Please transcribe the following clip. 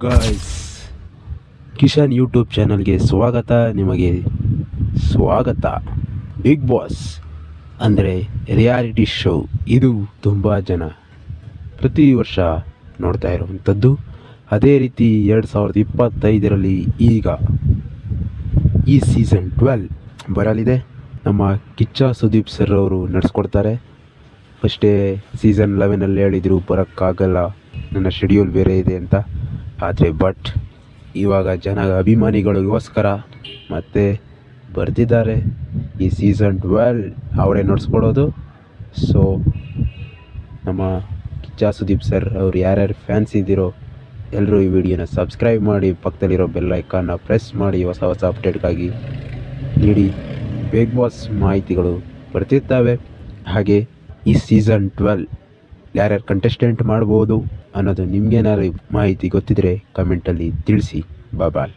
Guys, Kishan YouTube ಚಾನಲ್ಗೆ ನಿಮಗೆ ಸ್ವಾಗತ. ಬಿಗ್ ಬಾಸ್ ಅಂದರೆ ರಿಯಾಲಿಟಿ ಶೋ. ಇದು ತುಂಬ ಜನ ಪ್ರತಿ ವರ್ಷ ನೋಡ್ತಾ ಇರುವಂಥದ್ದು. ಅದೇ ರೀತಿ 2025ರಲ್ಲಿ ಈಗ ಈ ಸೀಸನ್ 12 ಬರಲಿದೆ. ನಮ್ಮ ಕಿಚ್ಚ ಸುದೀಪ್ ಸರ್ ಅವರು ನಡೆಸ್ಕೊಡ್ತಾರೆ. ಫಸ್ಟೇ ಸೀಸನ್ 11ಅಲ್ಲಿ ಹೇಳಿದರು ಬರೋಕ್ಕಾಗಲ್ಲ, ನನ್ನ ಶೆಡ್ಯೂಲ್ ಬೇರೆ ಇದೆ ಅಂತ. ಆದರೆ ಇವಾಗ ಜನ ಅಭಿಮಾನಿಗಳಿಗೋಸ್ಕರ ಮತ್ತೆ ಬರ್ತಿದ್ದಾರೆ. ಈ ಸೀಸನ್ 12 ಅವರೇ ನಡೆಸ್ಕೊಡೋದು. ಸೊ ನಮ್ಮ ಕಿಚ್ಚ ಸುದೀಪ್ ಸರ್ ಅವ್ರು ಯಾರ್ಯಾರು ಫ್ಯಾನ್ಸ್ ಇದ್ದೀರೋ ಎಲ್ಲರೂ ಈ ವಿಡಿಯೋನ ಸಬ್ಸ್ಕ್ರೈಬ್ ಮಾಡಿ, ಪಕ್ಕದಲ್ಲಿರೋ ಬೆಲ್ ಐಕಾನ್ನ ಪ್ರೆಸ್ ಮಾಡಿ ಹೊಸ ಅಪ್ಡೇಟ್ಗಾಗಿ ನೀಡಿ. ಬಿಗ್ ಬಾಸ್ ಮಾಹಿತಿಗಳು ಬರ್ತಿರ್ತವೆ. ಹಾಗೆ ಈ ಸೀಸನ್ 12 ಯಾರ್ಯಾರು ಕಂಟೆಸ್ಟೆಂಟ್ ಮಾಡ್ಬೋದು ಅನ್ನೋದು ನಿಮಗೇನಾದ್ರು ಮಾಹಿತಿ ಗೊತ್ತಿದ್ದರೆ ಕಮೆಂಟಲ್ಲಿ ತಿಳಿಸಿ. ಬಾಯ್.